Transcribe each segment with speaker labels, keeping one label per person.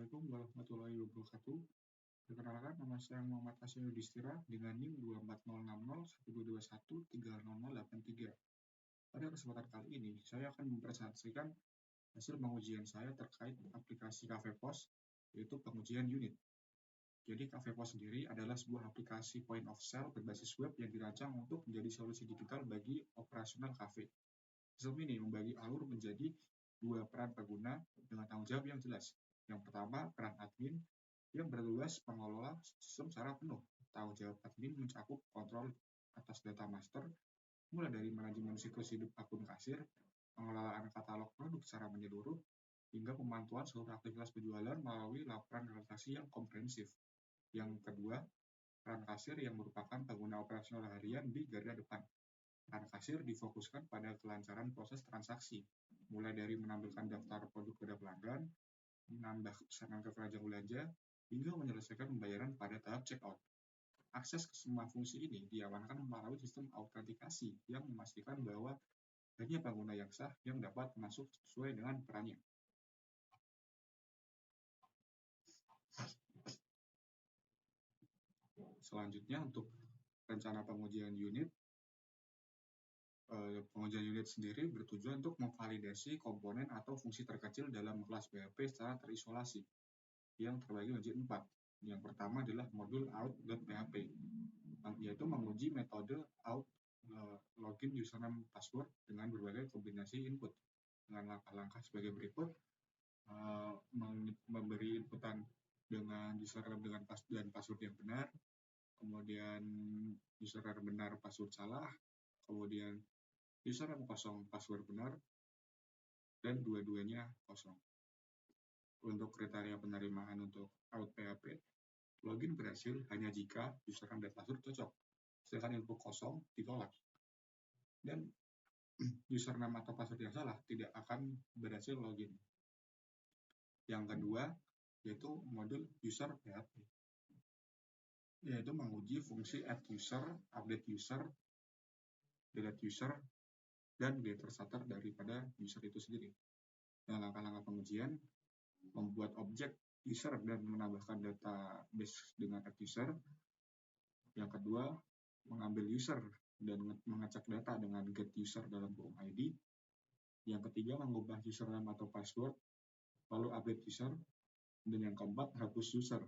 Speaker 1: Assalamualaikum warahmatullahi wabarakatuh. Perkenalkan, nama saya Muhammad Hasan Yudhistira dengan NIM 2406012130083. Pada kesempatan kali ini, saya akan mempresentasikan hasil pengujian saya terkait aplikasi CafePOS, yaitu pengujian unit. Jadi CafePOS sendiri adalah sebuah aplikasi point of sale berbasis web yang dirancang untuk menjadi solusi digital bagi operasional kafe. Sistem ini membagi alur menjadi dua peran pengguna dengan tanggung jawab yang jelas. Yang pertama, peran admin yang bertugas mengelola sistem secara penuh. Tanggung jawab admin mencakup kontrol atas data master, mulai dari manajemen siklus hidup akun kasir, pengelolaan katalog produk secara menyeluruh, hingga pemantauan seluruh aktivitas penjualan melalui laporan transaksi yang komprehensif. Yang kedua, peran kasir yang merupakan pengguna operasional harian di garda depan. Peran kasir difokuskan pada kelancaran proses transaksi, mulai dari menampilkan daftar produk pada pelanggan, menambah pesanan ke keranjang belanja, hingga menyelesaikan pembayaran pada tahap checkout. Akses ke semua fungsi ini diamankan melalui sistem autentikasi yang memastikan bahwa hanya pengguna yang sah yang dapat masuk sesuai dengan perannya. Selanjutnya, untuk rencana pengujian unit sendiri bertujuan untuk memvalidasi komponen atau fungsi terkecil dalam kelas PHP secara terisolasi yang terbagi menjadi 4. Yang pertama adalah modul out.php, yaitu menguji metode out login username password dengan berbagai kombinasi input dengan langkah-langkah sebagai berikut. Memberi inputan dengan username dengan password yang benar, kemudian username benar password salah, kemudian username kosong password benar, dan dua-duanya kosong. Untuk kriteria penerimaan untuk out PHP, login berhasil hanya jika username dan password cocok, sedangkan input kosong ditolak. Dan username atau password yang salah tidak akan berhasil login. Yang kedua, yaitu modul user PHP, yaitu menguji fungsi add user, update user, delete user, dan getter starter daripada user itu sendiri. Dan langkah-langkah pengujian, membuat objek user dan menambahkan database dengan add user. Yang kedua, mengambil user dan mengecek data dengan get user dalam kurung ID. Yang ketiga, mengubah username atau password, lalu update user. Dan yang keempat, hapus user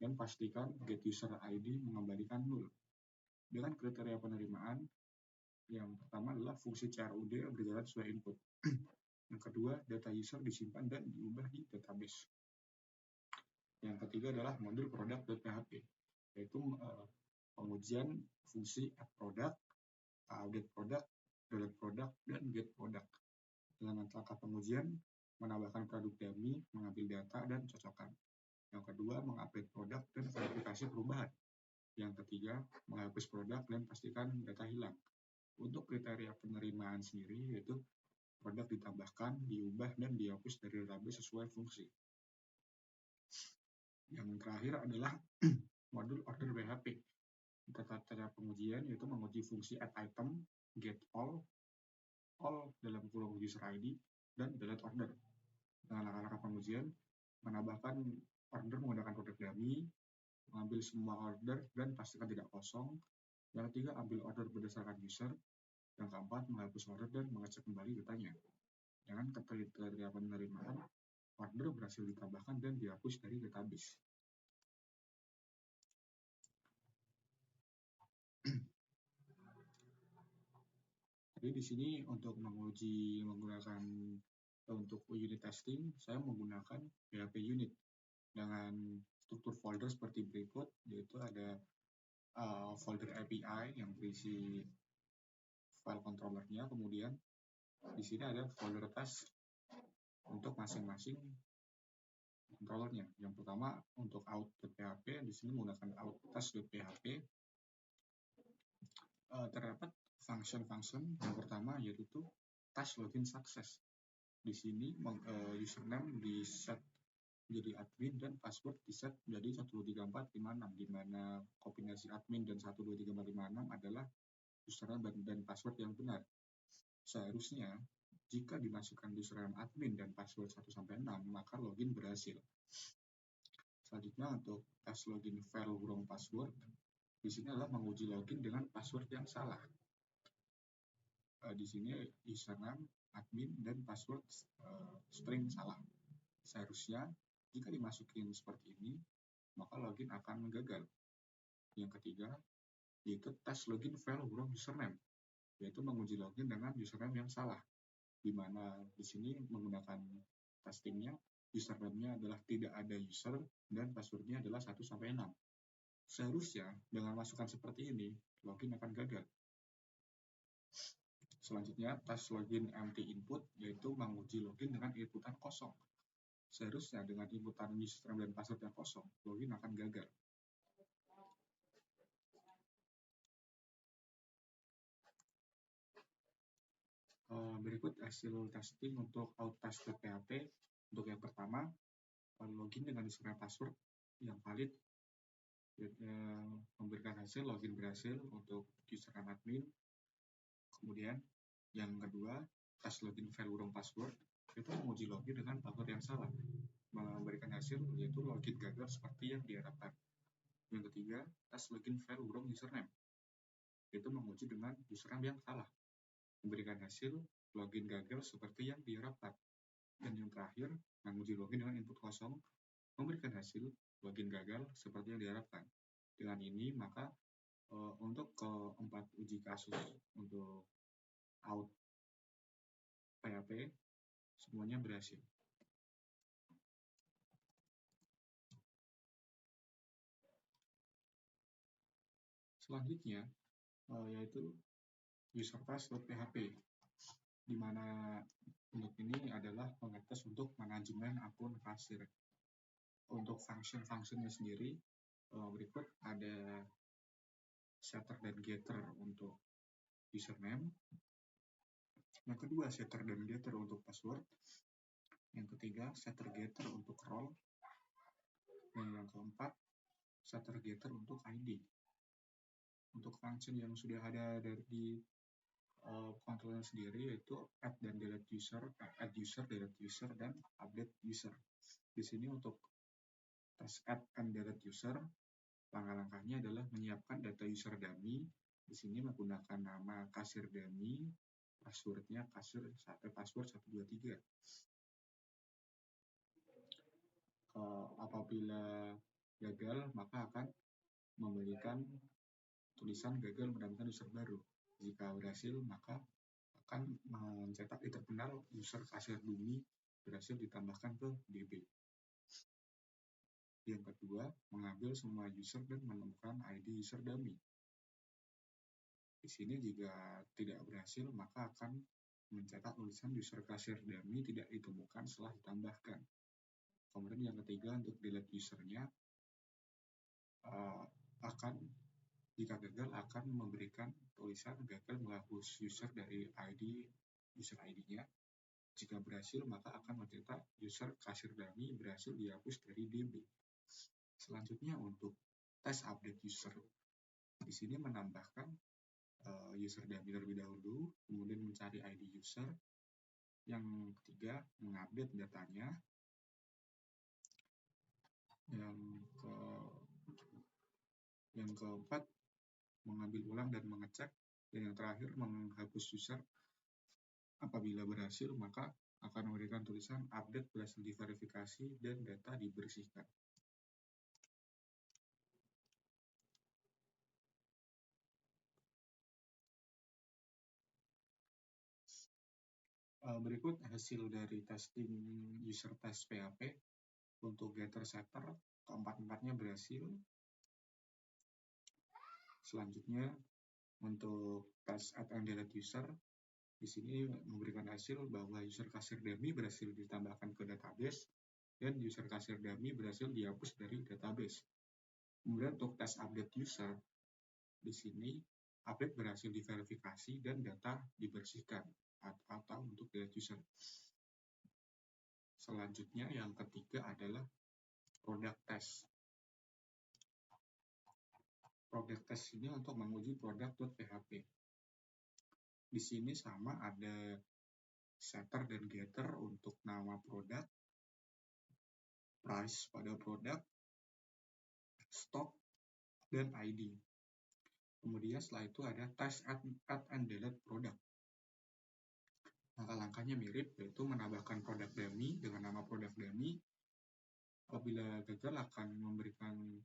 Speaker 1: dan pastikan get user ID mengembalikan 0. Dengan kriteria penerimaan, yang pertama adalah fungsi CRUD berjalan sesuai input. Yang kedua, data user disimpan dan diubah di database. Yang ketiga adalah modul product.php, yaitu pengujian fungsi add product, update product, delete product, dan get product. Dengan langkah pengujian, menambahkan produk dummy, mengambil data, dan cocokkan. Yang kedua, mengupdate produk dan verifikasi perubahan. Yang ketiga, menghapus produk dan pastikan data hilang. Untuk kriteria penerimaan sendiri, yaitu produk ditambahkan, diubah, dan dihapus dari database sesuai fungsi. Yang terakhir adalah modul order PHP. Kriteria pengujian yaitu menguji fungsi add item, get all dalam kurung user ID, dan delete order. Dengan langkah-langkah pengujian, menambahkan order menggunakan produk dummy, mengambil semua order dan pastikan tidak kosong. Yang ketiga, ambil order berdasarkan user. Yang keempat, menghapus order dan mengecek kembali datanya. Dengan kriteria penerimaan, order berhasil ditambahkan dan dihapus dari database. Jadi di sini untuk menguji menggunakan untuk unit testing, saya menggunakan PHP unit dengan struktur folder seperti berikut, yaitu ada folder API yang berisi file controllernya, kemudian di sini ada folder test untuk masing-masing controllernya. Yang pertama untuk out.php, di sini menggunakan out-test.php. Terdapat function yang pertama yaitu task login success. Di sini username di set menjadi admin dan password di set menjadi 123456, di mana kombinasi admin dan 123456 adalah username dan password yang benar. Seharusnya jika dimasukkan username admin dan password 1-6, maka login berhasil. Selanjutnya untuk tes login file wrong password, di sini adalah menguji login dengan password yang salah. Di sini username, admin, dan password string salah. Seharusnya jika dimasukin seperti ini, maka login akan gagal. Yang ketiga, yaitu tes login file wrong username, yaitu menguji login dengan username yang salah, di mana di sini menggunakan testingnya, username-nya adalah tidak ada user dan passwordnya adalah 1-6. Seharusnya dengan masukan seperti ini, login akan gagal. Selanjutnya, tes login empty input, yaitu menguji login dengan inputan kosong. Seharusnya dengan inputan username dan password yang kosong, login akan gagal. Berikut hasil testing untuk outtest.php. Untuk yang pertama, login dengan username password yang valid, memberikan hasil login berhasil untuk username admin. Kemudian yang kedua, tes login file wrong password, itu menguji login dengan password yang salah, memberikan hasil yaitu login gagal seperti yang diharapkan. Yang ketiga, tes login file wrong username, itu menguji dengan username yang salah, memberikan hasil login gagal seperti yang diharapkan. Dan yang terakhir, menguji login dengan input kosong, memberikan hasil login gagal seperti yang diharapkan. Dengan ini, maka untuk keempat uji kasus untuk out PHP, semuanya berhasil. Selanjutnya, yaitu usertest.php, di mana unit ini adalah pengetes untuk manajemen akun kasir. Untuk function-functionnya sendiri, berikut ada setter dan getter untuk username. Yang kedua, setter dan getter untuk password. Yang ketiga, setter getter untuk role. Dan yang keempat, setter getter untuk ID. Untuk function yang sudah ada dari kontrolnya sendiri, yaitu add dan delete user, add user, delete user, dan update user. Di sini untuk tes add and delete user, langkah-langkahnya adalah menyiapkan data user dummy. Di sini menggunakan nama kasir dummy, passwordnya password 123. Apabila gagal, maka akan memberikan tulisan gagal mendapatkan user baru. Jika berhasil, maka akan mencetak di terminal user kasir dummy berhasil ditambahkan ke DB. Yang kedua, mengambil semua user dan menemukan ID user dummy. Di sini jika tidak berhasil, maka akan mencetak tulisan user kasir dummy tidak ditemukan setelah ditambahkan. Kemudian yang ketiga, untuk delete usernya, jika gagal akan memberikan tulisan gagal menghapus user dari user ID-nya. Jika berhasil, maka akan mencetak user kasir dummy berhasil dihapus dari DB. Selanjutnya untuk tes update user, di sini menambahkan user dummy terlebih dahulu, kemudian mencari ID user. Yang ketiga, mengupdate datanya. Yang keempat, mengambil ulang dan mengecek. Dan yang terakhir, menghapus user. Apabila berhasil, maka akan memberikan tulisan update berhasil diverifikasi dan data dibersihkan. Berikut hasil dari testing user test PHP. Untuk getter setter, keempat-empatnya berhasil. Selanjutnya, untuk tes add and delete user, di sini memberikan hasil bahwa user kasir dummy berhasil ditambahkan ke database dan user kasir dummy berhasil dihapus dari database. Kemudian untuk tes update user, di sini update berhasil diverifikasi dan data dibersihkan atau untuk delete user. Selanjutnya yang ketiga adalah product test. Product test ini untuk menguji product.php. Di sini sama ada setter dan getter untuk nama produk, price pada produk, stock, dan ID. Kemudian setelah itu ada test add and delete product. Langkah-langkahnya mirip, yaitu menambahkan produk dummy dengan nama produk dummy. Apabila gagal akan memberikan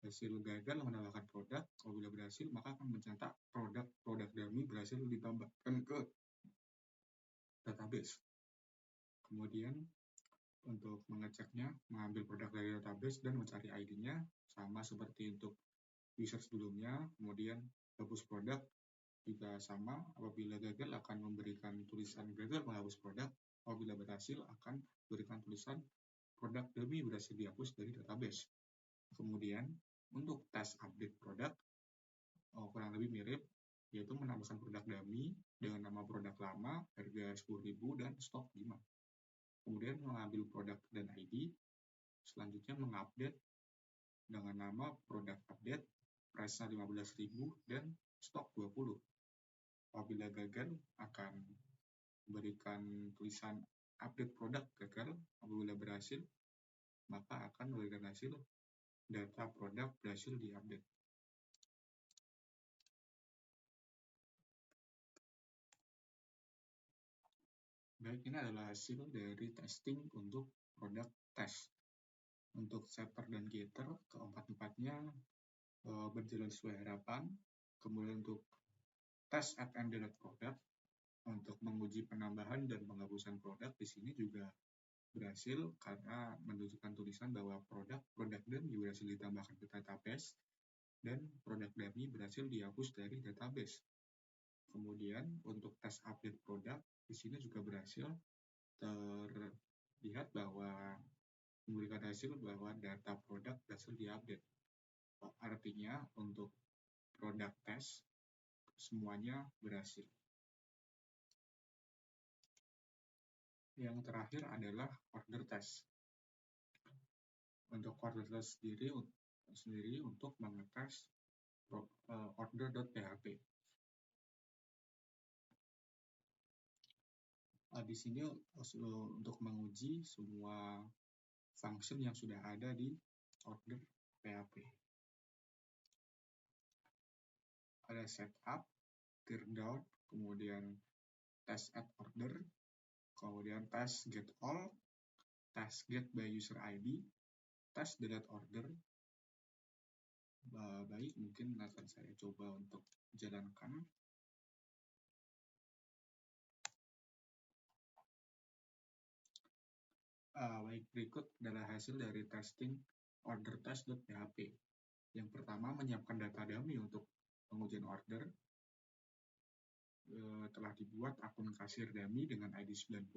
Speaker 1: hasil gagal menambahkan produk. Apabila berhasil maka akan mencetak produk dummy berhasil ditambahkan ke database. Kemudian untuk mengeceknya, mengambil produk dari database dan mencari ID-nya, sama seperti untuk user sebelumnya. Kemudian hapus produk juga sama, apabila gagal akan memberikan tulisan gagal menghapus produk, apabila berhasil akan memberikan tulisan produk dummy berhasil dihapus dari database. Kemudian untuk tes update produk kurang lebih mirip, yaitu menambahkan produk dummy dengan nama produk lama, harga 10.000 dan stok 5. Kemudian mengambil produk dan ID, selanjutnya mengupdate dengan nama produk update, price-nya 15.000 dan stok 20. Apabila gagal akan memberikan tulisan update produk gagal. Apabila berhasil maka akan memberikan hasil data produk berhasil diupdate. Baik, ini adalah hasil dari testing untuk produk test. Untuk setter dan getter, keempat-empatnya berjalan sesuai harapan. Kemudian untuk test add and delete product, untuk menguji penambahan dan penghapusan produk, di sini juga berhasil karena menunjukkan tulisan bahwa produk dummy berhasil ditambahkan ke database dan produk dummy berhasil dihapus dari database. Kemudian untuk tes update produk, di sini juga berhasil terlihat bahwa memberikan hasil bahwa data produk berhasil diupdate. Artinya untuk produk tes semuanya berhasil. Yang terakhir adalah order test. Untuk order test sendiri untuk mengetes order.php. Di sini untuk menguji semua function yang sudah ada di order PHP. Ada setup, tear down, kemudian test add order, kemudian test get all, test get by user ID, test delete order. Baik, mungkin akan saya coba untuk jalankan. Baik, berikut adalah hasil dari testing order test.php. Yang pertama, menyiapkan data dummy untuk pengujian order. Telah dibuat akun kasir dummy dengan ID 90.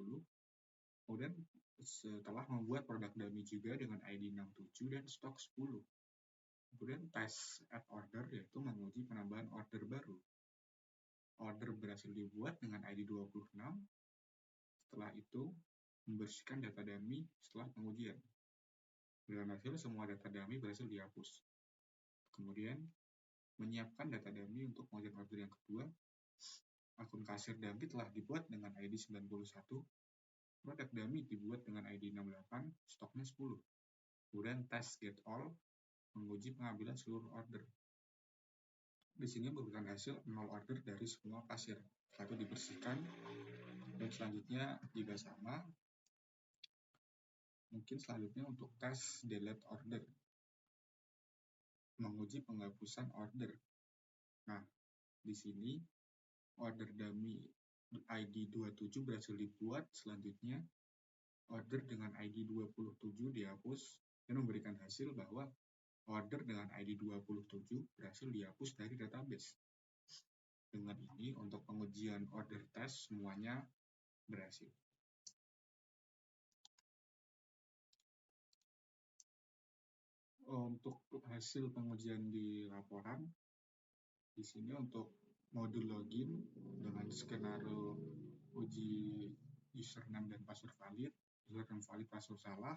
Speaker 1: Kemudian setelah membuat produk dummy juga dengan ID 67 dan stok 10. Kemudian test add order, yaitu menguji penambahan order baru. Order berhasil dibuat dengan ID 26. Setelah itu, membersihkan data dummy setelah pengujian. Dengan hasil, semua data dummy berhasil dihapus. Kemudian, menyiapkan data dummy untuk pengujian order yang kedua. Akun kasir dummy telah dibuat dengan ID 91. Produk dummy dibuat dengan ID 68, stoknya 10. Kemudian test get all, menguji pengambilan seluruh order. Di sini memberikan hasil 0 order dari semua kasir. Lalu dibersihkan. Dan selanjutnya juga sama. Mungkin selanjutnya untuk tes delete order, menguji penghapusan order. Nah, di sini order dummy ID 27 berhasil dibuat. Selanjutnya order dengan ID 27 dihapus dan memberikan hasil bahwa order dengan ID 27 berhasil dihapus dari database. Dengan ini untuk pengujian order test semuanya berhasil. Untuk hasil pengujian di laporan, di sini untuk modul login dengan skenario uji username dan password valid, username valid password salah,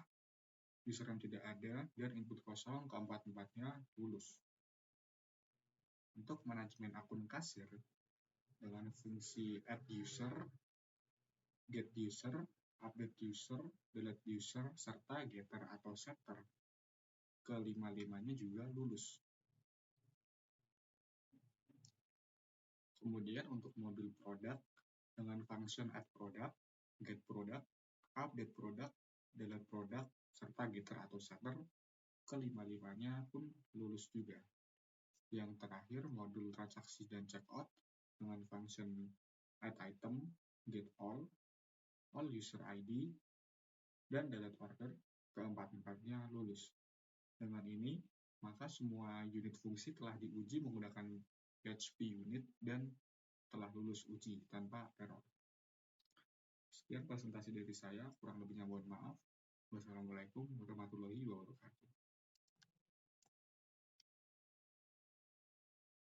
Speaker 1: username tidak ada, dan input kosong, keempat-empatnya lulus. Untuk manajemen akun kasir dengan fungsi add user, get user, update user, delete user, serta getter atau setter. kelima-limanya juga lulus. Kemudian untuk modul produk dengan function add product, get product, update product, delete product, serta getter atau setter, kelima-limanya pun lulus juga. Yang terakhir modul transaksi dan checkout dengan function add item, get all user ID, dan delete order, keempat-empatnya lulus. Dengan ini, maka semua unit fungsi telah diuji menggunakan PHP unit dan telah lulus uji tanpa error. Sekian presentasi dari saya, kurang lebihnya mohon maaf. Wassalamualaikum warahmatullahi wabarakatuh.